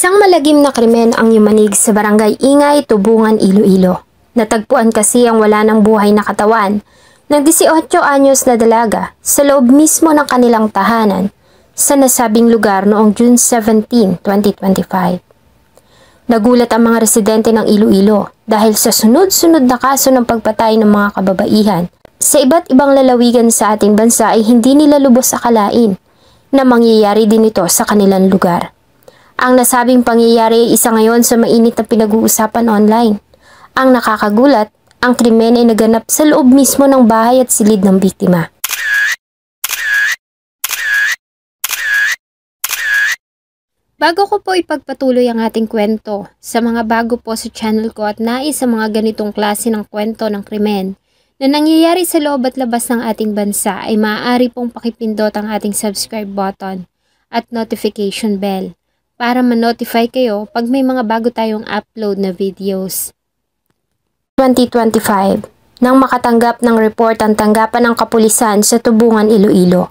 Isang malagim na krimen ang yumanig sa barangay Ingay, Tubungan, Iloilo. Natagpuan kasi ang wala ng buhay na katawan ng 18 anyos na dalaga sa loob mismo ng kanilang tahanan sa nasabing lugar noong June 17, 2025. Nagulat ang mga residente ng Iloilo dahil sa sunod-sunod na kaso ng pagpatay ng mga kababaihan sa iba't ibang lalawigan sa ating bansa ay hindi nila lubos akalain na mangyayari din ito sa kanilang lugar. Ang nasabing pangyayari ay isa ngayon sa mainit na pinag-uusapan online. Ang nakakagulat, ang krimen ay naganap sa loob mismo ng bahay at silid ng biktima. Bago ko po ipagpatuloy ang ating kwento, sa mga bago po sa channel ko at nais sa mga ganitong klase ng kwento ng krimen na nangyayari sa loob at labas ng ating bansa ay maaari pong pakipindot ang ating subscribe button at notification bell para ma-notify kayo pag may mga bago tayong upload na videos. 2025, nang makatanggap ng report ang tanggapan ng kapulisan sa Tubungan, Iloilo.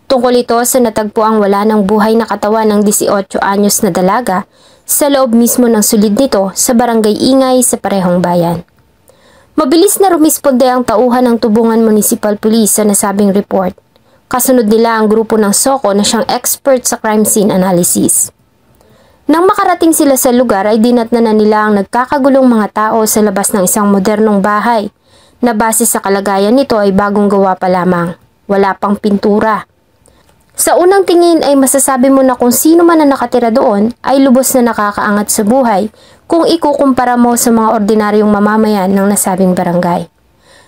Tungkol ito sa natagpuang wala ng buhay na katawan ng 18 anyos na dalaga sa loob mismo ng sulid nito sa barangay Ingay sa parehong bayan. Mabilis na rumisponde ang tauhan ng Tubungan Municipal Police sa nasabing report. Kasunod nila ang grupo ng SOCO na siyang expert sa crime scene analysis. Nang makarating sila sa lugar ay dinatnan na nila ang nagkakagulong mga tao sa labas ng isang modernong bahay na base sa kalagayan nito ay bagong gawa pa lamang. Wala pang pintura. Sa unang tingin ay masasabi mo na kung sino man na nakatira doon ay lubos na nakakaangat sa buhay kung ikukumpara mo sa mga ordinaryong mamamayan ng nasabing barangay.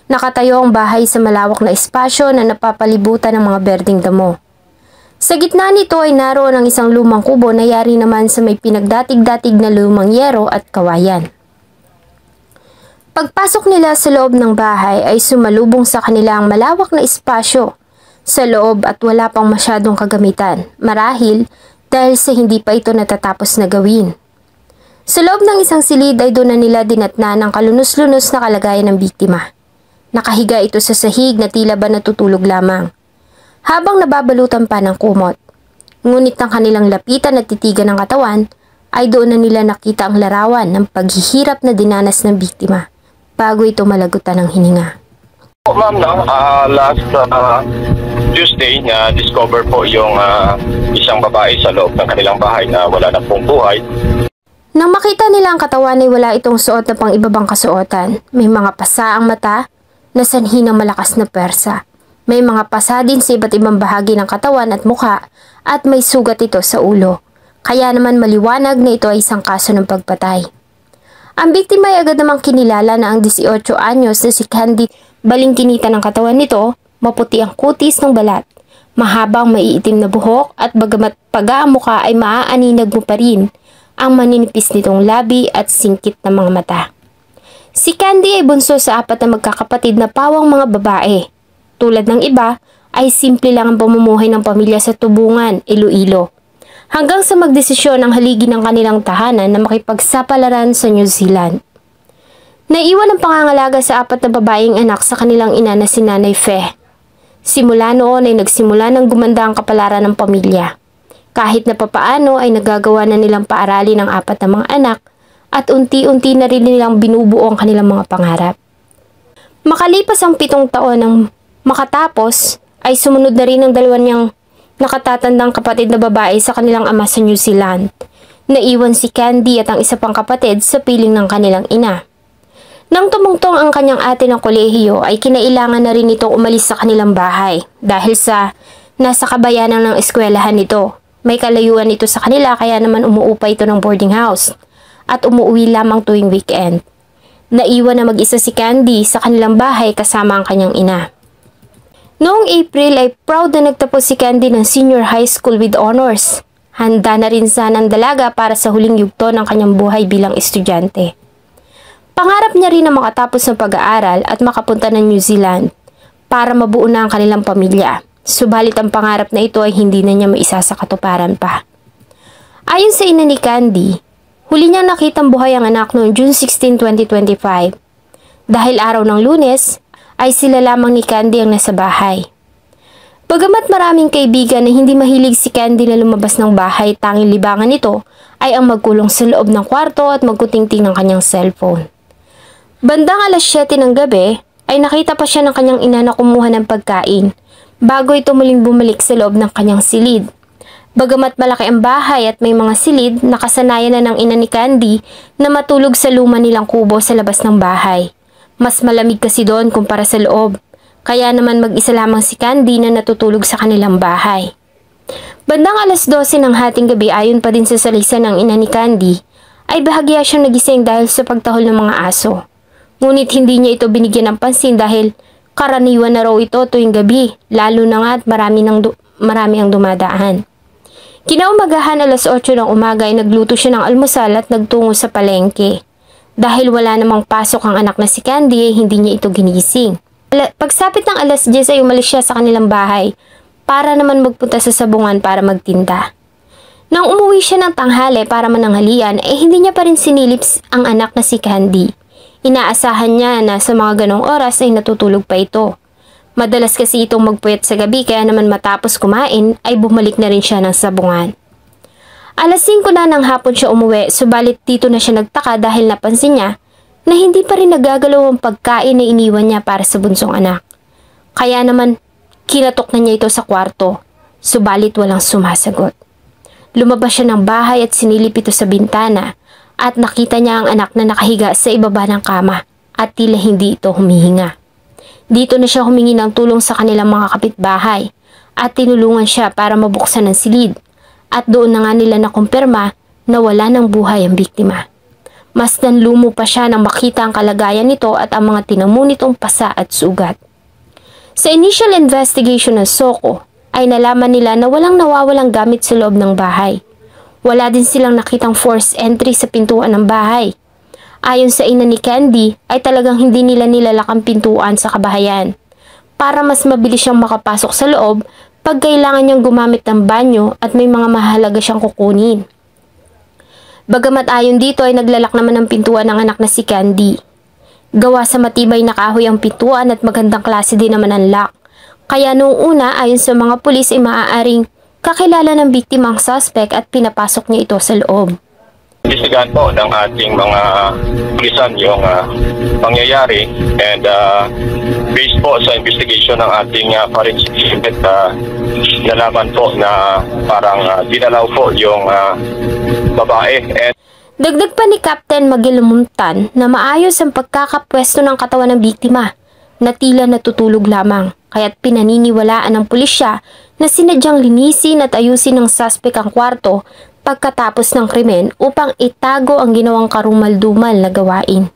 Nakatayo ang bahay sa malawak na espasyo na napapalibutan ng mga berdeng damo. Sa gitna nito ay naroon ang isang lumang kubo na yari naman sa may pinagdatig-datig na lumang yero at kawayan. Pagpasok nila sa loob ng bahay ay sumalubong sa kanila ang malawak na espasyo sa loob at wala pang masyadong kagamitan, marahil dahil sa hindi pa ito natatapos na gawin. Sa loob ng isang silid ay doon na nila dinatnan ang kalunos-lunos na kalagayan ng biktima. Nakahiga ito sa sahig na tila ba natutulog lamang, habang nababalutan pa ng kumot. Ngunit ng kanilang lapitan at titigan ng katawan, ay doon na nila nakita ang larawan ng paghihirap na dinanas ng biktima bago ito malagutan ng hininga. Ma'am, last Tuesday na discover po yung isang babae sa loob ng kanilang bahay na wala na pong buhay. Nang makita nila ang katawan ay wala itong suot na pang ibabang kasuotan. May mga pasa ang mata na sanhi ng malakas na persa. May mga pasa din sa iba't ibang bahagi ng katawan at mukha at may sugat ito sa ulo. Kaya naman maliwanag na ito ay isang kaso ng pagpatay. Ang biktima ay agad namang kinilala na ang 18 anyos na si Candy. Balingkinita ng katawan nito, maputi ang kutis ng balat, mahabang maiitim na buhok at bagamat paga ang mukha ay maaaninag mo pa rin ang maninipis nitong labi at singkit na mga mata. Si Candy ay bunso sa 4 na magkakapatid na pawang mga babae. Tulad ng iba, ay simple lang ang pamumuhay ng pamilya sa Tubungan, Iloilo. Hanggang sa magdesisyon ang haligi ng kanilang tahanan na makipagsapalaran sa New Zealand. Naiwan ang pangangalaga sa 4 na babaeng anak sa kanilang ina na si Nanay Fe. Simula noon ay nagsimula ng gumanda ang kapalaran ng pamilya. Kahit na papaano ay nagagawa na nilang paaralin ang 4 na mga anak at unti-unti na rin nilang binubuo ang kanilang mga pangarap. Makalipas ang 7 taon ng makatapos ay sumunod na rin ang 2 niyang nakatatandang kapatid na babae sa kanilang ama sa New Zealand. Naiwan si Candy at ang isa pang kapatid sa piling ng kanilang ina. Nang tumungtong ang kanyang ate ng kolehiyo ay kinailangan na rin itong umalis sa kanilang bahay dahil sa nasa kabayanan ng eskwelahan nito. May kalayuan ito sa kanila kaya naman umuupa ito ng boarding house at umuwi lamang tuwing weekend. Naiwan na mag-isa si Candy sa kanilang bahay kasama ang kanyang ina. Noong April ay proud na nagtapos si Candy ng senior high school with honors. Handa na rin sana ang dalaga para sa huling yugto ng kanyang buhay bilang estudyante. Pangarap niya rin na makatapos ng pag-aaral at makapunta ng New Zealand para mabuo na ang kanilang pamilya. Subalit ang pangarap na ito ay hindi na niya maisa sa katuparan pa. Ayon sa ina ni Candy, huli niyang nakitang buhay ang anak noong June 16, 2025. Dahil araw ng Lunes, ay sila lamang ni Candy ang nasa bahay. Bagamat maraming kaibigan na hindi mahilig si Candy na lumabas ng bahay tanging libangan nito, ay ang magkulong sa loob ng kwarto at magkutingting ng kanyang cellphone. Bandang alas 7 ng gabi ay nakita pa siya ng kanyang ina na kumuha ng pagkain bago ito muling bumalik sa loob ng kanyang silid. Bagamat malaki ang bahay at may mga silid, nakasanayan na ng ina ni Candy na matulog sa luma nilang kubo sa labas ng bahay. Mas malamig kasi doon kumpara sa loob, kaya naman mag-isa lamang si Candy na natutulog sa kanilang bahay. Bandang alas 12 ng hating gabi, ayon pa din sa salisa ng ina ni Candy, ay bahagya siyang nagising dahil sa pagtahol ng mga aso. Ngunit hindi niya ito binigyan ng pansin dahil karaniwan na raw ito tuwing gabi, lalo na nga at marami ang dumadaan. Kinaumagahan alas 8 ng umaga ay nagluto siya ng almusal at nagtungo sa palengke. Dahil wala namang pasok ang anak na si Candy ay hindi niya ito ginising. Pagsapit ng alas 10 ay umalis siya sa kanilang bahay para naman magpunta sa sabungan para magtinda. Nang umuwi siya ng tanghali para mananghalian ay hindi niya pa rin sinilip ang anak na si Candy. Inaasahan niya na sa mga ganong oras ay natutulog pa ito. Madalas kasi itong magpuyat sa gabi kaya naman matapos kumain ay bumalik na rin siya ng sabungan. Alas 5 na ng hapon siya umuwi, subalit dito na siya nagtaka dahil napansin niya na hindi pa rin nagagalaw ang pagkain na iniwan niya para sa bunsong anak. Kaya naman kinatok na niya ito sa kwarto, subalit walang sumasagot. Lumabas siya ng bahay at sinilip ito sa bintana at nakita niya ang anak na nakahiga sa ibaba ng kama at tila hindi ito humihinga. Dito na siya humingi ng tulong sa kanilang mga kapitbahay at tinulungan siya para mabuksan ang silid at doon na nga nila nakumpirma na wala ng buhay ang biktima. Mas nanlumo pa siya nang makita ang kalagayan nito at ang mga tinamo nitong pasa at sugat. Sa initial investigation ng SOCO ay nalaman nila na walang nawawalang gamit sa loob ng bahay. Wala din silang nakitang forced entry sa pintuan ng bahay. Ayon sa ina ni Candy ay talagang hindi nila nilalak ang pintuan sa kabahayan para mas mabilis siyang makapasok sa loob pag kailangan niyang gumamit ng banyo at may mga mahalaga siyang kukunin. Bagamat ayon dito ay naglalak naman ang pintuan ng anak na si Candy. Gawa sa matibay na kahoy ang pintuan at magandang klase din naman ang lock. Kaya noong una ayon sa mga pulis ay maaaring kakilala ng biktima ang suspect at pinapasok niya ito sa loob. Imbestigahan po ng ating mga pulisan yung pangyayari and based po sa investigation ng ating forensic unit, nalaman po na parang dinalaw po yung babae. And dagdag pa ni Captain Magilumuntan na maayos ang pagkakapwesto ng katawan ng biktima na tila natutulog lamang, kaya't pinaniniwalaan ng pulisya na sinadyang linisin at ayusin ng suspect ang kwarto pagkatapos ng krimen upang itago ang ginawang karumal-dumal na gawain.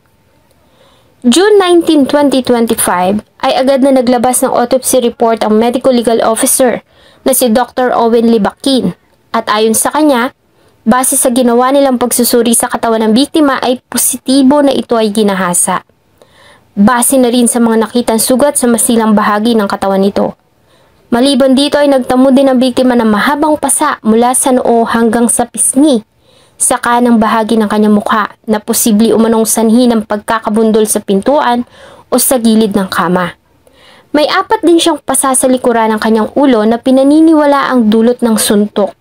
June 19, 2025 ay agad na naglabas ng autopsy report ang medical legal officer na si Dr. Owen Libakin at ayon sa kanya, base sa ginawa nilang pagsusuri sa katawan ng biktima ay positibo na ito ay ginahasa. Base na rin sa mga nakitang sugat sa masilang bahagi ng katawan nito. Maliban dito ay nagtamo din ang biktima ng mahabang pasa mula sa noo hanggang sa pisngi sa kanang bahagi ng kanyang mukha na posible umanong sanhi ng pagkakabundol sa pintuan o sa gilid ng kama. May 4 din siyang pasa sa likuran ng kanyang ulo na pinaniniwala ang dulot ng suntok.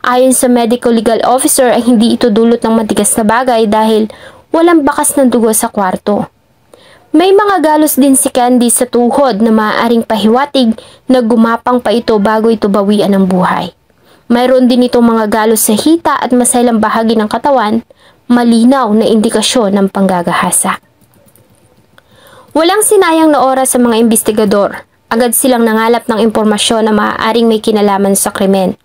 Ayon sa medical legal officer ay hindi ito dulot ng matigas na bagay dahil walang bakas ng dugo sa kwarto. May mga galos din si Candy sa tuhod na maaaring pahiwatig na gumapang pa ito bago ito bawian ng buhay. Mayroon din itong mga galos sa hita at masailang bahagi ng katawan, malinaw na indikasyon ng panggagahasa. Walang sinayang na oras sa mga investigador. Agad silang nangalap ng impormasyon na maaaring may kinalaman sa krimen.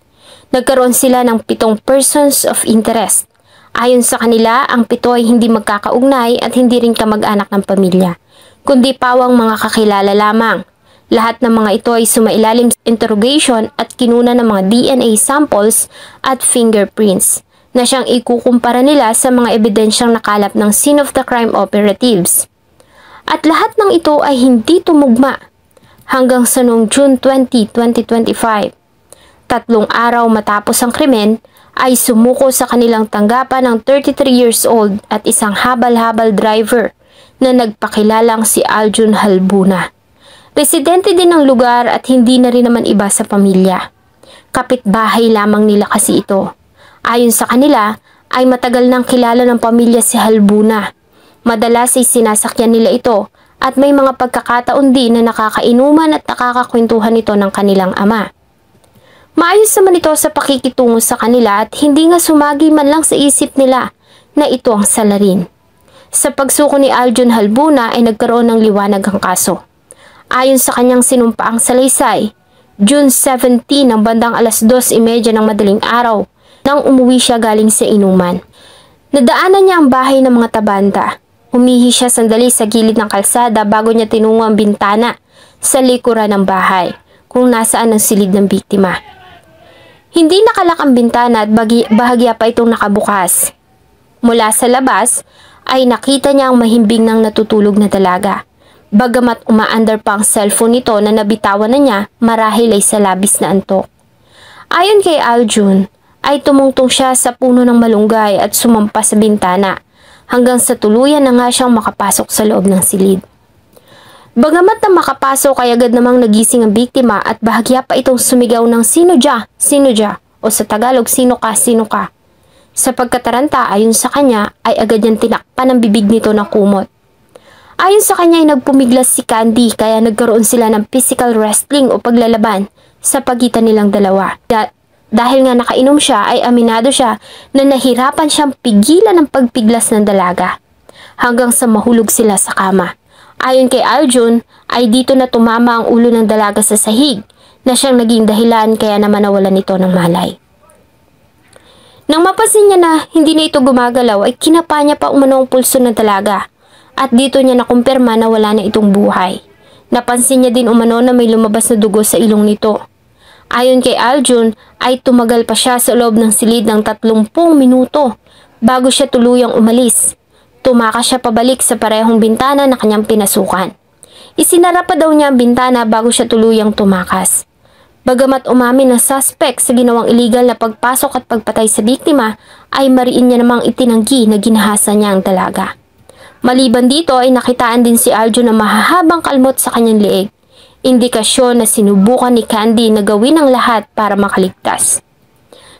Nagkaroon sila ng 7 persons of interest. Ayon sa kanila, ang 7 ay hindi magkakaugnay at hindi rin kamag-anak ng pamilya, kundi pawang mga kakilala lamang. Lahat ng mga ito ay sumailalim sa interrogation at kinuna ng mga DNA samples at fingerprints na siyang ikukumpara nila sa mga ebidensyang nakalap ng scene of the crime operatives. At lahat ng ito ay hindi tumugma hanggang sa noong June 20, 2025. 3 araw matapos ang krimen, ay sumuko sa kanilang tanggapan ng 33 years old at isang habal-habal driver na nagpakilalang si Aljun Halbuna. Residente din ng lugar at hindi na rin naman iba sa pamilya. Kapitbahay lamang nila kasi ito. Ayon sa kanila, ay matagal nang kilala ng pamilya si Halbuna. Madalas ay sinasakyan nila ito at may mga pagkakataon din na nakakainuman at nakakakwentuhan ito ng kanilang ama. Maayos naman ito sa pakikitungo sa kanila at hindi nga sumagi man lang sa isip nila na ito ang salarin. Sa pagsuko ni Aljun Halbuna ay nagkaroon ng liwanag ang kaso. Ayon sa kanyang sinumpaang salaysay, June 17 ng bandang alas 2:30 ng madaling araw nang umuwi siya galing sa inuman. Nadaanan niya ang bahay ng mga tabanda. Umihi siya sandali sa gilid ng kalsada bago niya tinungo ang bintana sa likuran ng bahay kung nasaan ang silid ng biktima. Hindi nakalak ang bintana at bahagya pa itong nakabukas. Mula sa labas ay nakita niya ang mahimbing ng natutulog na dalaga. Bagamat umaandar pa ang cellphone nito na nabitawan na niya, marahil ay sa labis na antok. Ayon kay Aljun, ay tumungtong siya sa puno ng malunggay at sumampa sa bintana hanggang sa tuluyan na nga siyang makapasok sa loob ng silid. Bagamat na makapasok ay agad namang nagising ang biktima at bahagya pa itong sumigaw ng sino dya o sa Tagalog sino ka. Sa pagkataranta ayon sa kanya ay agad niyang tinakpan ang bibig nito ng kumot. Ayon sa kanya ay nagpumiglas si Candy kaya nagkaroon sila ng physical wrestling o paglalaban sa pagitan nilang dalawa. Dahil nga nakainom siya ay aminado siya na nahirapan siyang pigilan ang pagpiglas ng dalaga hanggang sa mahulog sila sa kama. Ayon kay Aljun ay dito na tumama ang ulo ng dalaga sa sahig na siyang naging dahilan kaya naman nawalan ito ng malay. Nang mapansin niya na hindi na ito gumagalaw ay kinapa niya pa umano ang pulso ng dalaga at dito niya nakumpirma na wala na itong buhay. Napansin niya din umano na may lumabas na dugo sa ilong nito. Ayon kay Aljun ay tumagal pa siya sa loob ng silid ng 30 minuto bago siya tuluyang umalis. Tumakas siya pabalik sa parehong bintana na kanyang pinasukan. Isinara pa daw niya ang bintana bago siya tuluyang tumakas. Bagamat umamin ng suspect sa ginawang illegal na pagpasok at pagpatay sa biktima, ay mariin niya namang itinanggi na ginahasa niya ang dalaga. Maliban dito ay nakitaan din si Aljun na mahahabang kalmot sa kanyang leeg. Indikasyon na sinubukan ni Candy na gawin ang lahat para makaligtas.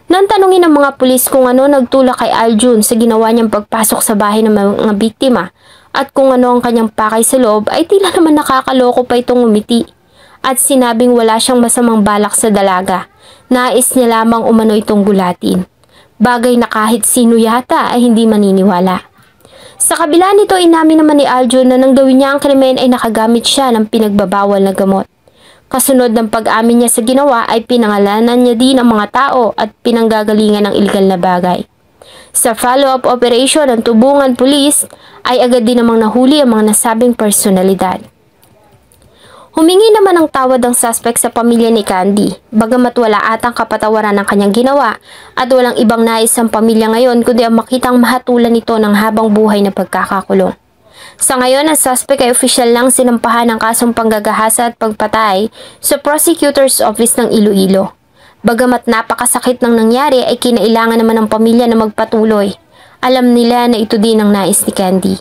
Nang tanungin ng mga pulis kung ano nagtulak kay Aljun sa ginawa niyang pagpasok sa bahay ng mga biktima at kung ano ang kanyang pakay sa loob ay tila naman nakakaloko pa itong umiti at sinabing wala siyang masamang balak sa dalaga. Nais niya lamang umano itong gulatin. Bagay na kahit sino yata ay hindi maniniwala. Sa kabila nito, inamin naman ni Aljun na nang gawin niya ang krimen ay nakagamit siya ng pinagbabawal na gamot. Kasunod ng pag-amin niya sa ginawa ay pinangalanan niya din ang mga tao at pinanggagalingan ng illegal na bagay. Sa follow-up operation ng Tubungan Police ay agad din namang nahuli ang mga nasabing personalidad. Humingi naman ng tawad ang suspect sa pamilya ni Candy, bagamat wala atang kapatawaran ng kanyang ginawa at walang ibang nais ang pamilya ngayon kundi ang makitang mahatulan nito ng habang buhay na pagkakakulong. Sa ngayon, ang suspect ay opisyal lang sinampahan ng kasong panggagahasa at pagpatay sa Prosecutor's Office ng Iloilo. Bagamat napakasakit ng nangyari ay kinailangan naman ng pamilya na magpatuloy. Alam nila na ito din ang nais ni Candy.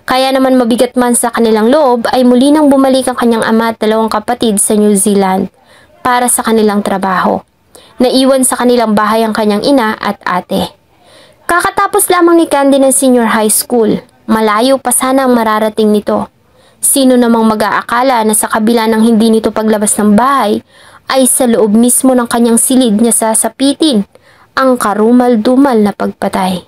Kaya naman mabigat man sa kanilang loob ay muli nang bumalik ang kanyang ama at 2 kapatid sa New Zealand para sa kanilang trabaho. Naiwan sa kanilang bahay ang kanyang ina at ate. Kakatapos lamang ni Candy ng senior high school, malayo pa sana ang mararating nito. Sino namang mag-aakala na sa kabila ng hindi nito paglabas ng bahay ay sa loob mismo ng kanyang silid niya sasapitin ang karumal-dumal na pagpatay.